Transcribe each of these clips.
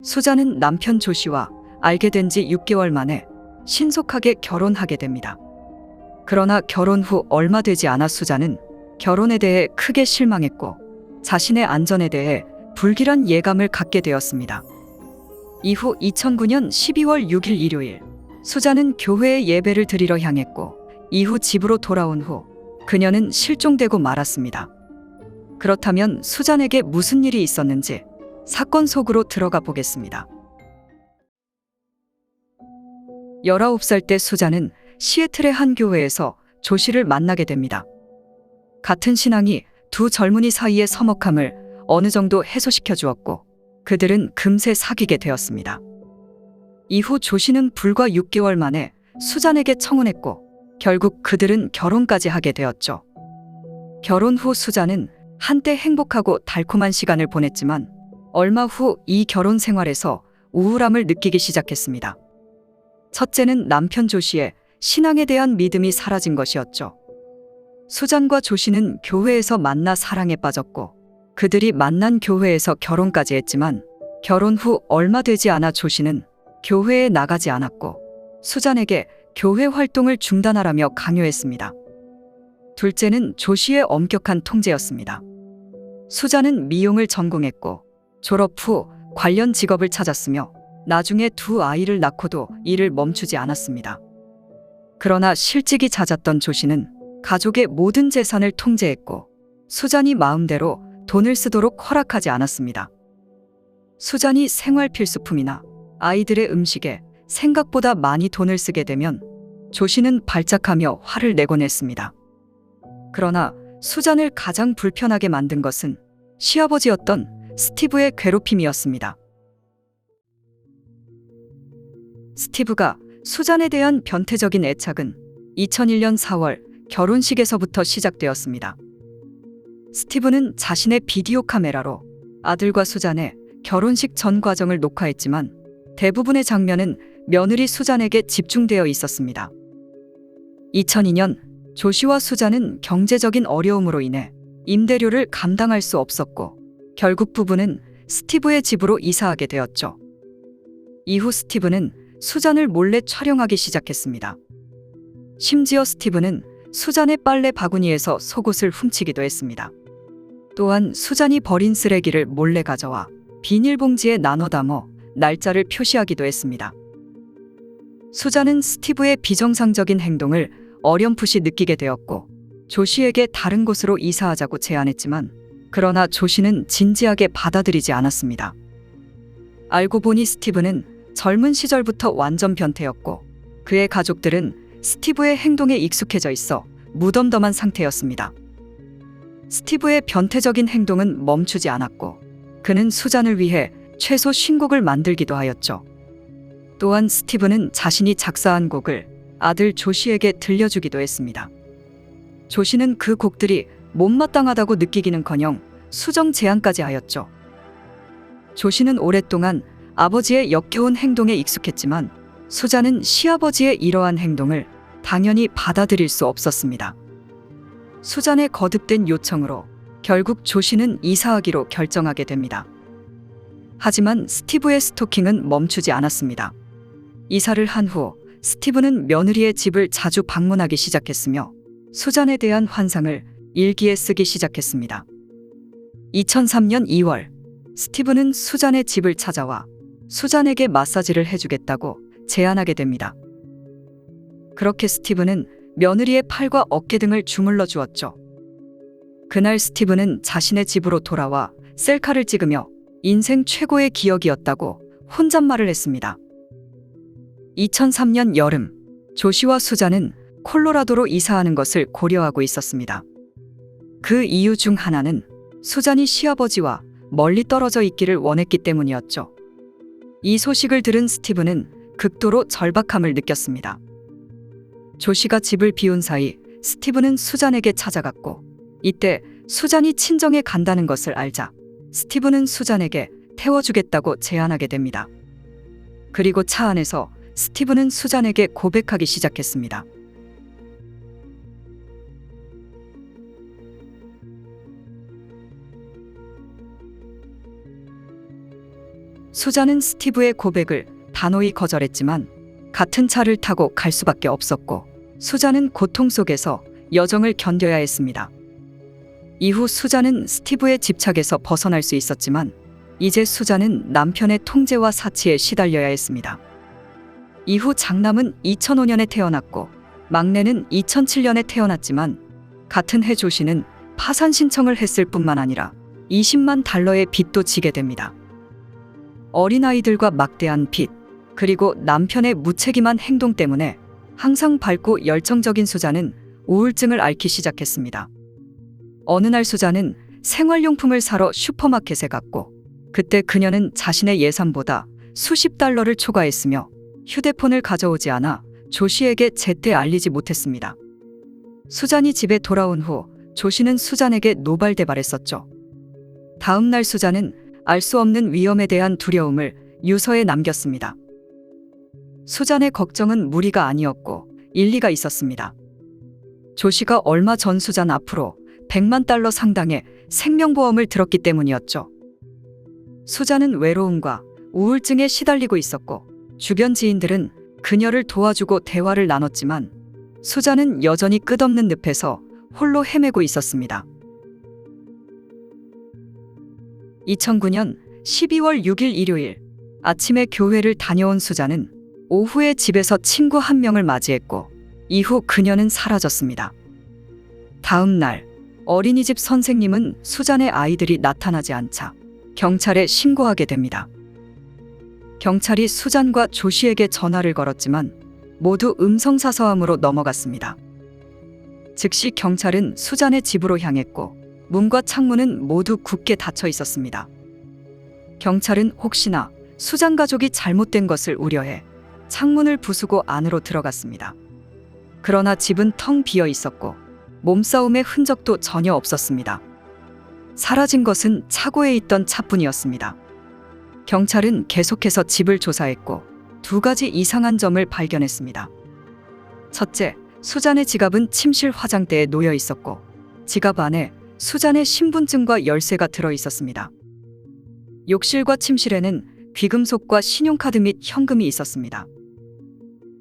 수자는 남편 조 씨와 알게 된 지 6개월 만에 신속하게 결혼하게 됩니다. 그러나 결혼 후 얼마 되지 않아 수자는 결혼에 대해 크게 실망했고 자신의 안전에 대해 불길한 예감을 갖게 되었습니다. 이후 2009년 12월 6일 일요일, 수자는 교회에 예배를 드리러 향했고 이후 집으로 돌아온 후 그녀는 실종되고 말았습니다. 그렇다면 수잔에게 무슨 일이 있었는지 사건 속으로 들어가 보겠습니다. 19살 때 수잔은 시애틀의 한 교회에서 조 씨를 만나게 됩니다. 같은 신앙이 두 젊은이 사이의 서먹함을 어느 정도 해소시켜 주었고 그들은 금세 사귀게 되었습니다. 이후 조 씨는 불과 6개월 만에 수잔에게 청혼했고 결국 그들은 결혼까지 하게 되었죠. 결혼 후 수잔은 한때 행복하고 달콤한 시간을 보냈지만 얼마 후 이 결혼 생활에서 우울함을 느끼기 시작했습니다. 첫째는 남편 조 씨의 신앙에 대한 믿음이 사라진 것이었죠. 수잔과 조 씨는 교회에서 만나 사랑에 빠졌고 그들이 만난 교회에서 결혼까지 했지만 결혼 후 얼마 되지 않아 조 씨는 교회에 나가지 않았고 수잔에게 교회 활동을 중단하라며 강요했습니다. 둘째는 조 씨의 엄격한 통제였습니다. 수잔은 미용을 전공했고 졸업 후 관련 직업을 찾았으며 나중에 두 아이를 낳고도 일을 멈추지 않았습니다. 그러나 실직이 잦았던 조 씨는 가족의 모든 재산을 통제했고 수잔이 마음대로 돈을 쓰도록 허락하지 않았습니다. 수잔이 생활 필수품이나 아이들의 음식에 생각보다 많이 돈을 쓰게 되면 조 씨는 발작하며 화를 내곤 했습니다. 그러나 수잔을 가장 불편하게 만든 것은 시아버지였던 스티브의 괴롭힘이었습니다. 스티브가 수잔에 대한 변태적인 애착은 2001년 4월 결혼식에서부터 시작되었습니다. 스티브는 자신의 비디오 카메라로 아들과 수잔의 결혼식 전 과정을 녹화했지만 대부분의 장면은 며느리 수잔에게 집중되어 있었습니다. 2002년 조 씨와 수잔은 경제적인 어려움으로 인해 임대료를 감당할 수 없었고 결국 부부는 스티브의 집으로 이사하게 되었죠. 이후 스티브는 수잔을 몰래 촬영하기 시작했습니다. 심지어 스티브는 수잔의 빨래 바구니에서 속옷을 훔치기도 했습니다. 또한 수잔이 버린 쓰레기를 몰래 가져와 비닐봉지에 나눠 담아 날짜를 표시하기도 했습니다. 수잔은 스티브의 비정상적인 행동을 어렴풋이 느끼게 되었고 조 씨에게 다른 곳으로 이사하자고 제안했지만 그러나 조 씨는 진지하게 받아들이지 않았습니다. 알고 보니 스티브는 젊은 시절부터 완전 변태였고 그의 가족들은 스티브의 행동에 익숙해져 있어 무덤덤한 상태였습니다. 스티브의 변태적인 행동은 멈추지 않았고 그는 수잔을 위해 최소 50곡을 만들기도 하였죠. 또한 스티브는 자신이 작사한 곡을 아들 조 씨에게 들려주기도 했습니다. 조 씨는 그 곡들이 못마땅하다고 느끼기는커녕 수정 제안까지 하였죠. 조 씨는 오랫동안 아버지의 역겨운 행동에 익숙했지만 수잔은 시아버지의 이러한 행동을 당연히 받아들일 수 없었습니다. 수잔의 거듭된 요청으로 결국 조 씨는 이사하기로 결정하게 됩니다. 하지만 스티브의 스토킹은 멈추지 않았습니다. 이사를 한 후 스티브는 며느리의 집을 자주 방문하기 시작했으며 수잔에 대한 환상을 일기에 쓰기 시작했습니다. 2003년 2월 스티브는 수잔의 집을 찾아와 수잔에게 마사지를 해주겠다고 제안하게 됩니다. 그렇게 스티브는 며느리의 팔과 어깨 등을 주물러 주었죠. 그날 스티브는 자신의 집으로 돌아와 셀카를 찍으며 인생 최고의 기억이었다고 혼잣말을 했습니다. 2003년 여름, 조 씨와 수잔은 콜로라도로 이사하는 것을 고려하고 있었습니다. 그 이유 중 하나는 수잔이 시아버지와 멀리 떨어져 있기를 원했기 때문이었죠. 이 소식을 들은 스티브는 극도로 절박함을 느꼈습니다. 조 씨가 집을 비운 사이 스티브는 수잔에게 찾아갔고 이때 수잔이 친정에 간다는 것을 알자 스티브는 수잔에게 태워주겠다고 제안하게 됩니다. 그리고 차 안에서 스티브는 수잔에게 고백하기 시작했습니다. 수자는 스티브의 고백을 단호히 거절했지만 같은 차를 타고 갈 수밖에 없었고 수자는 고통 속에서 여정을 견뎌야 했습니다. 이후 수자는 스티브의 집착에서 벗어날 수 있었지만 이제 수자는 남편의 통제와 사치에 시달려야 했습니다. 이후 장남은 2005년에 태어났고 막내는 2007년에 태어났지만 같은 해 조씨는 파산 신청을 했을 뿐만 아니라 20만 달러의 빚도 지게 됩니다. 어린아이들과 막대한 빚, 그리고 남편의 무책임한 행동 때문에 항상 밝고 열정적인 수자는 우울증을 앓기 시작했습니다. 어느 날 수자는 생활용품을 사러 슈퍼마켓에 갔고 그때 그녀는 자신의 예산보다 수십 달러를 초과했으며 휴대폰을 가져오지 않아 조씨에게 제때 알리지 못했습니다. 수잔이 집에 돌아온 후 조씨는 수잔에게 노발대발했었죠. 다음 날 수잔은 알 수 없는 위험에 대한 두려움을 유서에 남겼습니다. 수잔의 걱정은 무리가 아니었고 일리가 있었습니다. 조씨가 얼마 전 수잔 앞으로 100만 달러 상당의 생명보험을 들었기 때문이었죠. 수잔은 외로움과 우울증에 시달리고 있었고 주변 지인들은 그녀를 도와주고 대화를 나눴지만 수잔은 여전히 끝없는 늪에서 홀로 헤매고 있었습니다. 2009년 12월 6일 일요일 아침에 교회를 다녀온 수잔은 오후에 집에서 친구 한 명을 맞이했고 이후 그녀는 사라졌습니다. 다음 날 어린이집 선생님은 수잔의 아이들이 나타나지 않자 경찰에 신고하게 됩니다. 경찰이 수잔과 조씨에게 전화를 걸었지만 모두 음성사서함으로 넘어갔습니다. 즉시 경찰은 수잔의 집으로 향했고 문과 창문은 모두 굳게 닫혀 있었습니다. 경찰은 혹시나 수잔 가족이 잘못된 것을 우려해 창문을 부수고 안으로 들어갔습니다. 그러나 집은 텅 비어 있었고 몸싸움의 흔적도 전혀 없었습니다. 사라진 것은 차고에 있던 차뿐이었습니다. 경찰은 계속해서 집을 조사했고 두 가지 이상한 점을 발견했습니다. 첫째, 수잔의 지갑은 침실 화장대에 놓여 있었고 지갑 안에 수잔의 신분증과 열쇠가 들어 있었습니다. 욕실과 침실에는 귀금속과 신용카드 및 현금이 있었습니다.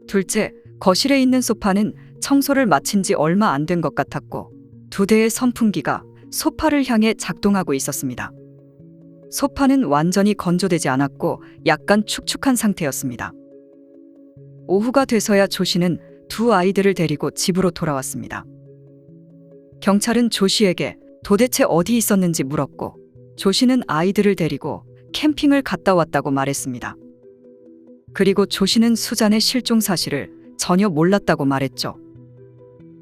둘째, 거실에 있는 소파는 청소를 마친 지 얼마 안 된 것 같았고 두 대의 선풍기가 소파를 향해 작동하고 있었습니다. 소파는 완전히 건조되지 않았고 약간 축축한 상태였습니다. 오후가 돼서야 조씨는 두 아이들을 데리고 집으로 돌아왔습니다. 경찰은 조씨에게 도대체 어디 있었는지 물었고 조씨는 아이들을 데리고 캠핑을 갔다 왔다고 말했습니다. 그리고 조씨는 수잔의 실종 사실을 전혀 몰랐다고 말했죠.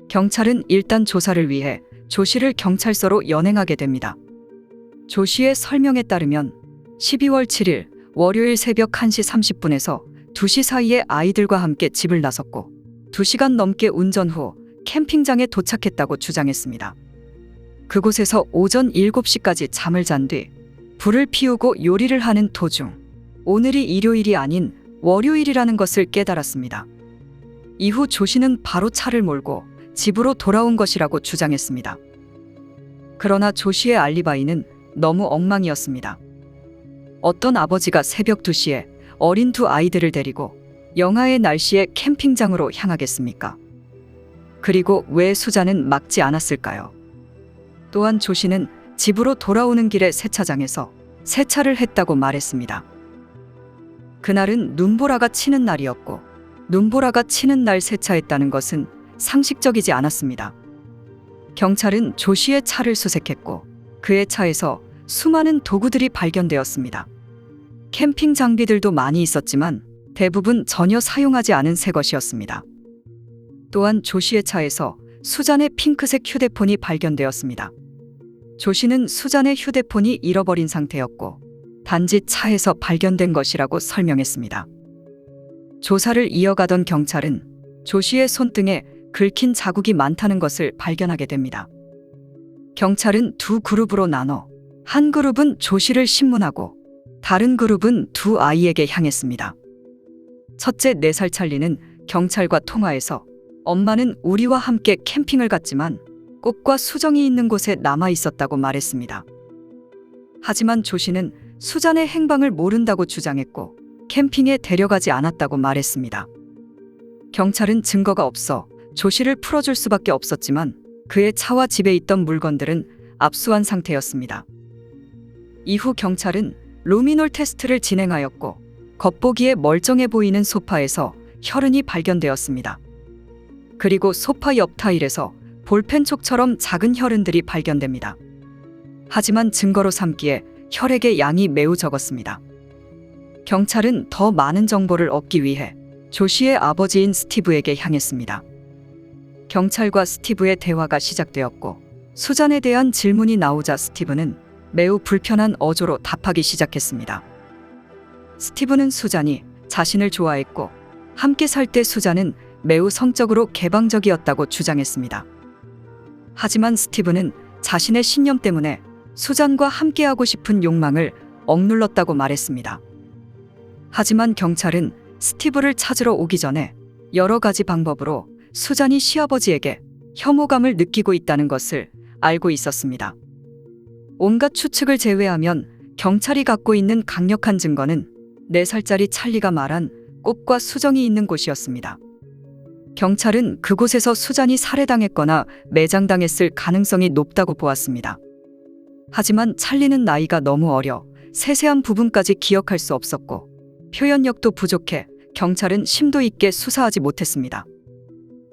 경찰은 일단 조사를 위해 조씨를 경찰서로 연행하게 됩니다. 조씨의 설명에 따르면 12월 7일 월요일 새벽 1시 30분에서 2시 사이에 아이들과 함께 집을 나섰고 2시간 넘게 운전 후 캠핑장에 도착했다고 주장했습니다. 그곳에서 오전 7시까지 잠을 잔 뒤 불을 피우고 요리를 하는 도중 오늘이 일요일이 아닌 월요일이라는 것을 깨달았습니다. 이후 조씨는 바로 차를 몰고 집으로 돌아온 것이라고 주장했습니다. 그러나 조씨의 알리바이는 너무 엉망이었습니다. 어떤 아버지가 새벽 2시에 어린 두 아이들을 데리고 영하의 날씨에 캠핑장으로 향하겠습니까? 그리고 왜 수잔은 막지 않았을까요? 또한 조씨는 집으로 돌아오는 길에 세차장에서 세차를 했다고 말했습니다. 그날은 눈보라가 치는 날이었고 눈보라가 치는 날 세차했다는 것은 상식적이지 않았습니다. 경찰은 조씨의 차를 수색했고 그의 차에서 수많은 도구들이 발견되었습니다. 캠핑 장비들도 많이 있었지만 대부분 전혀 사용하지 않은 새 것이었습니다. 또한 조씨의 차에서 수잔의 핑크색 휴대폰이 발견되었습니다. 조씨는 수잔의 휴대폰이 잃어버린 상태였고 단지 차에서 발견된 것이라고 설명했습니다. 조사를 이어가던 경찰은 조씨의 손등에 긁힌 자국이 많다는 것을 발견하게 됩니다. 경찰은 두 그룹으로 나눠 한 그룹은 조씨를 신문하고 다른 그룹은 두 아이에게 향했습니다. 첫째 4살 찰리는 경찰과 통화해서 엄마는 우리와 함께 캠핑을 갔지만 꽃과 수정이 있는 곳에 남아 있었다고 말했습니다. 하지만 조씨는 수잔의 행방을 모른다고 주장했고 캠핑에 데려가지 않았다고 말했습니다. 경찰은 증거가 없어 조 씨를 풀어줄 수밖에 없었지만 그의 차와 집에 있던 물건들은 압수한 상태였습니다. 이후 경찰은 루미놀 테스트를 진행하였고 겉보기에 멀쩡해 보이는 소파에서 혈흔이 발견되었습니다. 그리고 소파 옆 타일에서 볼펜촉처럼 작은 혈흔들이 발견됩니다. 하지만 증거로 삼기에 혈액의 양이 매우 적었습니다. 경찰은 더 많은 정보를 얻기 위해 조 씨의 아버지인 스티브에게 향했습니다. 경찰과 스티브의 대화가 시작되었고 수잔에 대한 질문이 나오자 스티브는 매우 불편한 어조로 답하기 시작했습니다. 스티브는 수잔이 자신을 좋아했고 함께 살 때 수잔은 매우 성적으로 개방적이었다고 주장했습니다. 하지만 스티브는 자신의 신념 때문에 수잔과 함께하고 싶은 욕망을 억눌렀다고 말했습니다. 하지만 경찰은 스티브를 찾으러 오기 전에 여러 가지 방법으로 수잔이 시아버지에게 혐오감을 느끼고 있다는 것을 알고 있었습니다. 온갖 추측을 제외하면 경찰이 갖고 있는 강력한 증거는 4살짜리 찰리가 말한 꽃과 수정이 있는 곳이었습니다. 경찰은 그곳에서 수잔이 살해당했거나 매장당했을 가능성이 높다고 보았습니다. 하지만 찰리는 나이가 너무 어려 세세한 부분까지 기억할 수 없었고 표현력도 부족해 경찰은 심도 있게 수사하지 못했습니다.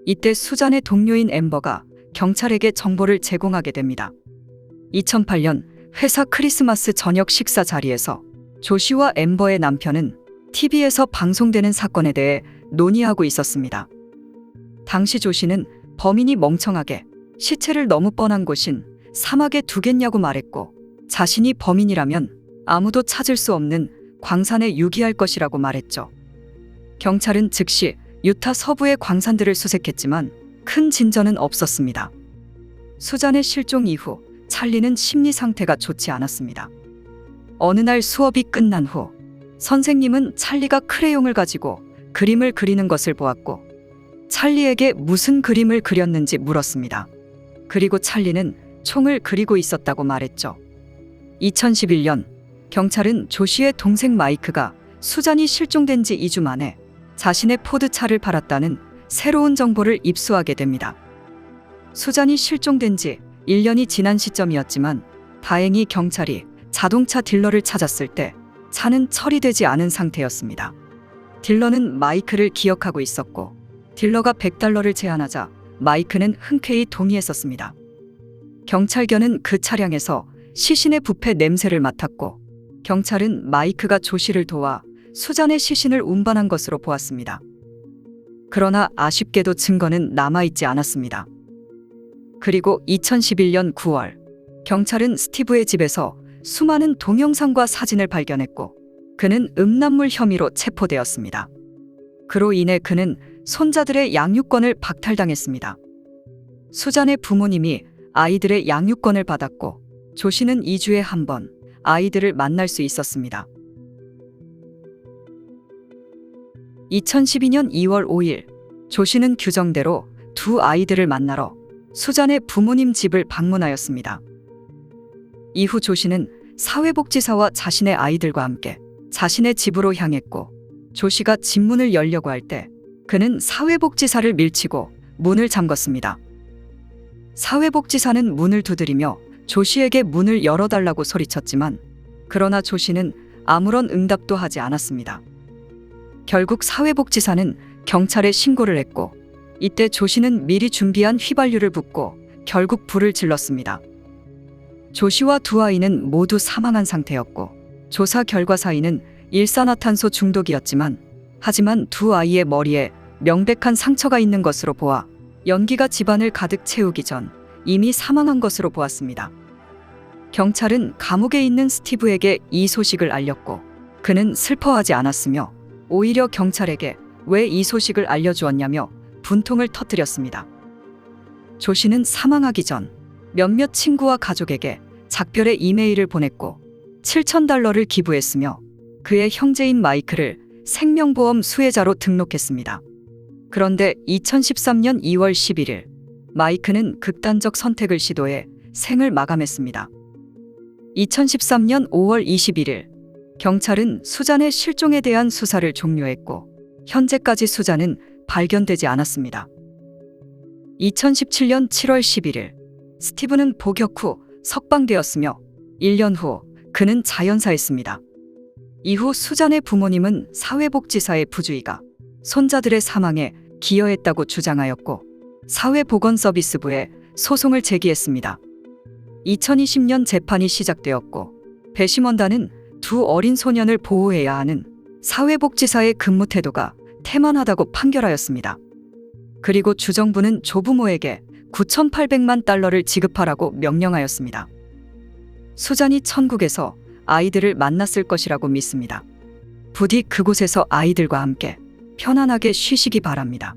이때 수잔의 동료인 엠버가 경찰에게 정보를 제공하게 됩니다. 2008년 회사 크리스마스 저녁 식사 자리에서 조 씨와 엠버의 남편은 TV에서 방송되는 사건에 대해 논의하고 있었습니다. 당시 조 씨는 범인이 멍청하게 시체를 너무 뻔한 곳인 사막에 두겠냐고 말했고 자신이 범인이라면 아무도 찾을 수 없는 광산에 유기할 것이라고 말했죠. 경찰은 즉시 유타 서부의 광산들을 수색했지만 큰 진전은 없었습니다. 수잔의 실종 이후 찰리는 심리 상태가 좋지 않았습니다. 어느 날 수업이 끝난 후 선생님은 찰리가 크레용을 가지고 그림을 그리는 것을 보았고 찰리에게 무슨 그림을 그렸는지 물었습니다. 그리고 찰리는 총을 그리고 있었다고 말했죠. 2011년 경찰은 조 씨의 동생 마이크가 수잔이 실종된 지 2주 만에 자신의 포드차를 팔았다는 새로운 정보를 입수하게 됩니다. 수잔이 실종된 지 1년이 지난 시점이었지만 다행히 경찰이 자동차 딜러를 찾았을 때 차는 처리되지 않은 상태였습니다. 딜러는 마이크를 기억하고 있었고 딜러가 $100를 제안하자 마이크는 흔쾌히 동의했었습니다. 경찰견은 그 차량에서 시신의 부패 냄새를 맡았고 경찰은 마이크가 조 씨를 도와 수잔의 시신을 운반한 것으로 보았습니다. 그러나 아쉽게도 증거는 남아있지 않았습니다. 그리고 2011년 9월 경찰은 스티브의 집에서 수많은 동영상과 사진을 발견했고 그는 음란물 혐의로 체포되었습니다. 그로 인해 그는 손자들의 양육권을 박탈당했습니다. 수잔의 부모님이 아이들의 양육권을 받았고 조 씨는 2주에 한 번 아이들을 만날 수 있었습니다. 2012년 2월 5일 조 씨는 규정대로 두 아이들을 만나러 수잔의 부모님 집을 방문하였습니다. 이후 조 씨는 사회복지사와 자신의 아이들과 함께 자신의 집으로 향했고 조 씨가 집 문을 열려고 할 때 그는 사회복지사를 밀치고 문을 잠궜습니다. 사회복지사는 문을 두드리며 조 씨에게 문을 열어달라고 소리쳤지만 그러나 조 씨는 아무런 응답도 하지 않았습니다. 결국 사회복지사는 경찰에 신고를 했고 이때 조 씨는 미리 준비한 휘발유를 붓고 결국 불을 질렀습니다. 조 씨와 두 아이는 모두 사망한 상태였고 조사 결과 사인은 일산화탄소 중독이었지만 하지만 두 아이의 머리에 명백한 상처가 있는 것으로 보아 연기가 집안을 가득 채우기 전 이미 사망한 것으로 보았습니다. 경찰은 감옥에 있는 스티브에게 이 소식을 알렸고 그는 슬퍼하지 않았으며 오히려 경찰에게 왜 이 소식을 알려주었냐며 분통을 터뜨렸습니다. 조 씨는 사망하기 전 몇몇 친구와 가족에게 작별의 이메일을 보냈고 $7,000를 기부했으며 그의 형제인 마이크를 생명보험 수혜자로 등록했습니다. 그런데 2013년 2월 11일 마이크는 극단적 선택을 시도해 생을 마감했습니다. 2013년 5월 21일 경찰은 수잔의 실종에 대한 수사를 종료했고 현재까지 수잔은 발견되지 않았습니다. 2017년 7월 11일 스티브는 복역 후 석방되었으며 1년 후 그는 자연사했습니다. 이후 수잔의 부모님은 사회복지사의 부주의가 손자들의 사망에 기여했다고 주장하였고 사회보건서비스부에 소송을 제기했습니다. 2020년 재판이 시작되었고 배심원단은 두 어린 소년을 보호해야 하는 사회복지사의 근무 태도가 태만하다고 판결하였습니다. 그리고 주정부는 조부모에게 9,800만 달러를 지급하라고 명령하였습니다. 수잔이 천국에서 아이들을 만났을 것이라고 믿습니다. 부디 그곳에서 아이들과 함께 편안하게 쉬시기 바랍니다.